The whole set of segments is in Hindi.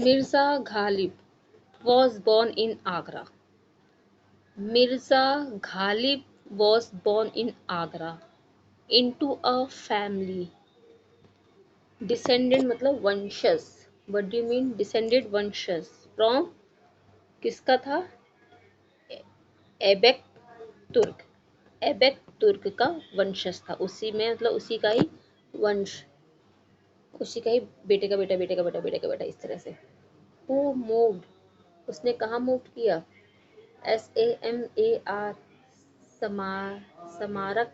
Mirza Ghalib was born in Agra. Mirza Ghalib was born in Agra into a family. Descendant मतलब वंशज. What do you mean descended वंशज? From किसका था? ऐबक तुर्क. ऐबक तुर्क का वंशज था. उसी में मतलब उसी का ही वंश, उसी का ही बेटे का बेटा, बेटे का बेटा, बेटे का बेटा, इस तरह से. Who moved? उसने कहाँ मूव किया? SAMAR स्मारक.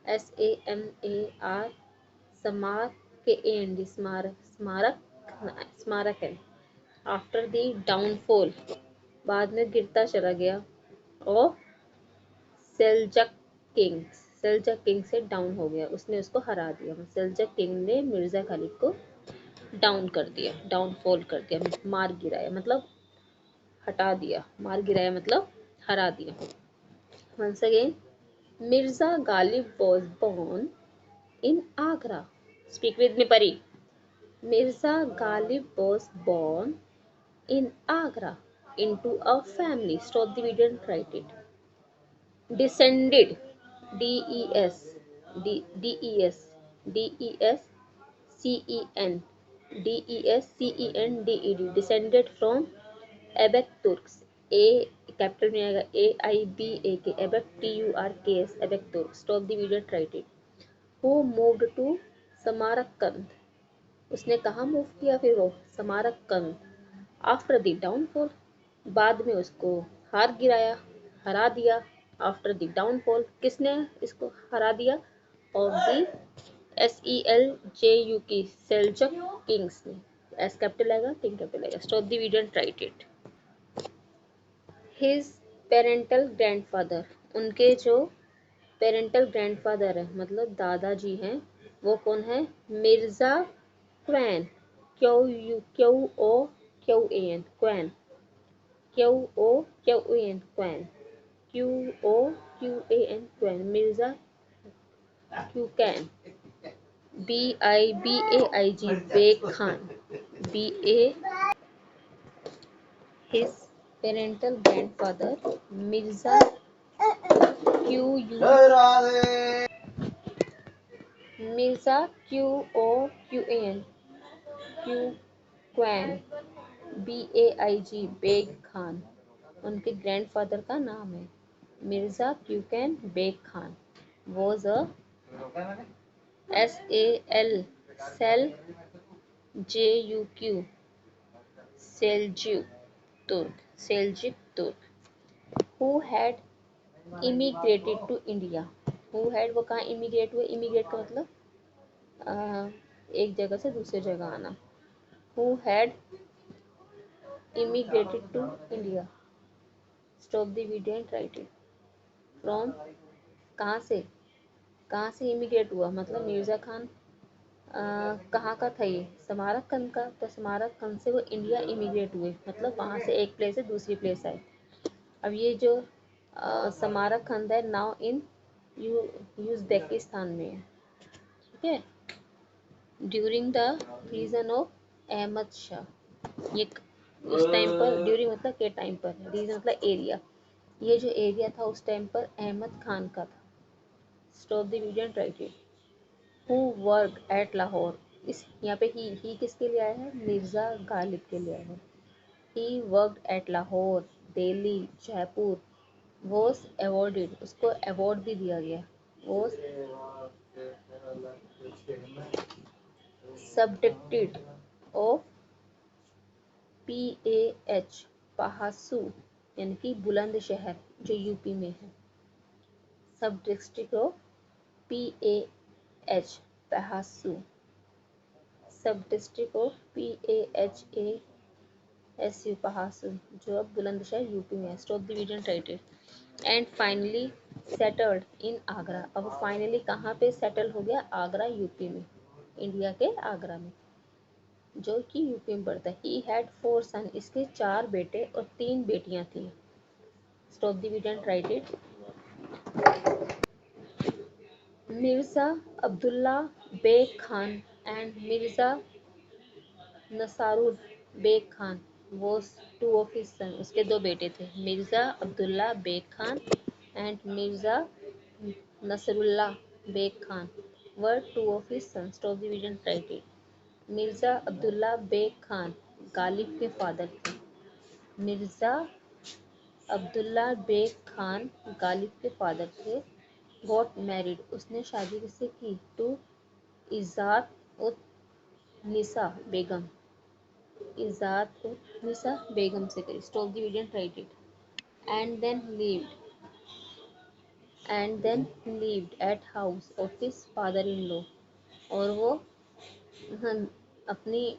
SAMAR स्मारक के एंड स्मारक स्मारक है. आफ्टर द डाउनफॉल बाद में गिरता चला गया. और सेल्जक किंग से डाउन हो गया. उसने उसको हरा दिया. सेल्जक किंग ने मिर्जा गालिब को डाउन कर दिया, डाउनफॉल कर दिया. मार गिराया मतलब हटा दिया. मार गिराया मतलब हरा दिया. Once again, Mirza Ghalib was born in Agra. Speak with me, Pari. Mirza Ghalib was born in Agra into a family. Stop the video and write it. Descended. D-E-S. D-E-S. D-E-S-C-E-N. D-E-S-C-E-N-D-E-D. Descended from Aibak Turks. A capital में आएगा. AIBAK. Aibak TURKS. Aibak Turks. Stop the video and write it. Who moved to Samarkand? उसने कहाँ मूव किया फिर वो? समारकंद. आफ्टर द डाउनफॉल बाद में उसको हार गिराया, हरा दिया. आफ्टर द डाउनफॉल किसने इसको हरा दिया? ऑफ द SELJUK सेल्जक किंग्स ने. एस कैपिटल आएगा, किंग कैपिटल आएगा. Stop the video and write it. His parental grandfather. उनके जो पेरेंटल ग्रैंडफादर है मतलब दादाजी हैं, वो कौन है? Mirza Qoqan. QUOQUAN Qoqan. QOQAN Qoqan. QOQAN Qoqan. Mirza Qoqan. BIBAIG Beg Khan. BA. His parental grandfather Mirza Mirza QOQAN Qoqan. BAIG Beg Khan. उनके ग्रैंडफादर का नाम है Mirza Qoqan Beg Khan. Was a SALJUQ Seljuk Turk. Who had immigrated to India? Who had वो कहाँ इमिग्रेट हुए? इमिग्रेट का मतलब एक जगह से दूसरी जगह आना. Who had immigrated to India? Stop the video and write it. From कहाँ से इमिग्रेट हुआ? मतलब मिर्जा खान कहाँ का था ये? समारकंद का. तो समारकंद से वो इंडिया इमिग्रेट हुए मतलब वहाँ से एक प्लेस से दूसरी प्लेस आए. अब ये जो समारकंद है नाउ इन उज़्बेकिस्तान में है. ठीक है. During the reign of Ahmad Shah. ये उस टाइम पर, ड्यूरिंग मतलब के टाइम पर, रीजन मतलब एरिया. ये जो एरिया था उस टाइम पर अहमद खान का था. Stop the video and write it. Who work at Lahore. इस यहाँ पे ही किसके लिए आया है? मिर्ज़ा गालिब के लिए आया है. He worked eight Lahore, Delhi, Jaipur. Was awarded. उसको अवार्ड भी दिया गया. वॉज सबडिक्टेड ऑफ PAH पहासू यानी कि बुलंदशहर जो यूपी में है. सब डिस्ट्रिक्ट ऑफ PAH पहासू. सब डिस्ट्रिक्ट ऑफ PAHASU पहासू जो अब बुलंदशहर यूपी में है. Stop the video and write it. And finally settled in Agra. अब फाइनली कहाँ पे सेटल हो गया? आगरा यूपी में, इंडिया के आगरा में जो कि यूपी में पड़ता है. He had 4 son. इसके 4 बेटे और 3 बेटियां थी. Stop the video and write it. Mirza Abdullah Beg Khan and Mirza Nasrullah Beg Khan was two of his son, उसके दो बेटे थे, Mirza Abdullah Beg Khan and Mirza Nasrullah Beg Khan were two of his sons. Stop the video and write it. Mirza Abdullah Beg Khan Ghalib के फादर थे। मिर्जा अब्दुल्ला बेग खान गालिब के फादर थे। गॉट मैरिड, उसने शादी किससे की? टू इज़ात उत निसा बेगम, इज़ात उत निसा बेगम से करी। Stop the video and write it. And then lived at house of his father in law, और वो अपनी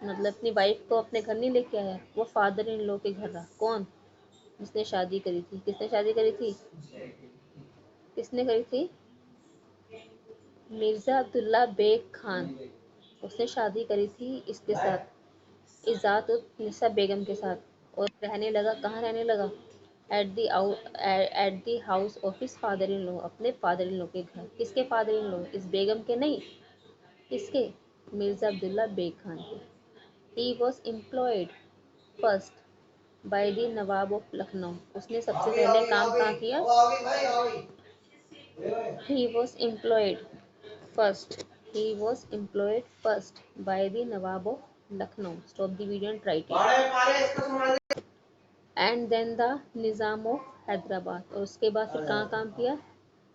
मतलब अपनी वाइफ को अपने घर नहीं लेके आया, वो फादर इन लॉ के घर रहा। कौन? जिसने शादी करी थी। किसने शादी करी थी? किसने करी थी? मिर्जा अब्दुल्ला बेग खान, उसने शादी करी थी इसके साथ, इज़ात उत निसा बेगम के साथ। और रहने लगा, कहाँ रहने लगा? At the house of his father in law, अपने फादर इन लॉ के घर। किसके फादर इन लॉ? इस बेगम के नहीं, किसके? मिर्जा अब्दुल्ला बेग खान के। He was employed first by the Nawab of Lucknow, उसने सबसे पहले काम कहाँ किया? He was employed first. He was employed first by the Nawab of Lucknow. Stop the video and write it. And then the Nizam of Hyderabad. और उसके बाद फिर कहाँ काम किया?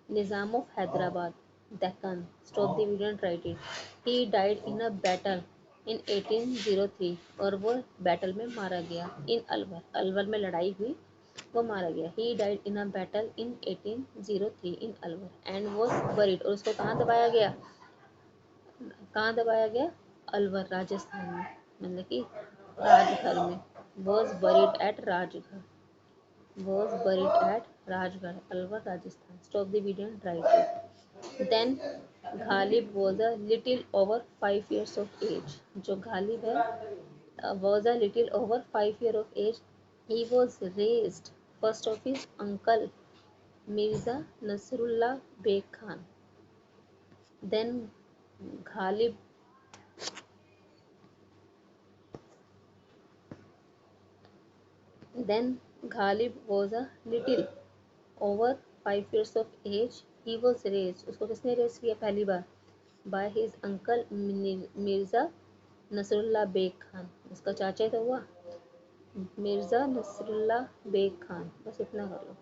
Nizam of Hyderabad, Deccan. Stop the video and write it. He died in a battle in 1803, और वो बैटल में मारा गया। इन अलवर, अलवर में लड़ाई हुई, वो मारा गया। He died in a battle in 1803 in Alwar and was buried, और उसको कहाँ दबाया गया? कहाँ दबाया गया? अलवर, राजस्थान में, मतलब कि राजघर में। was buried at Rajghar, was buried at Rajghar, Alwar, Rajasthan. Stop the video and write it. Then Ghalib was a little over 5 years of age. जो गालिब है was a little over 5 years of age. He was raised first of his uncle Mirza Nasrullah Beg Khan. Then Ghalib then Ghalib was a little over 5 years of age. He was raised, उसको किसने रेज किया पहली बार? By his uncle Mirza Nasrullah Beg Khan, उसका चाचा तो हुआ मिर्जा नसरुल्ला बेग खान। बस इतना कर लो।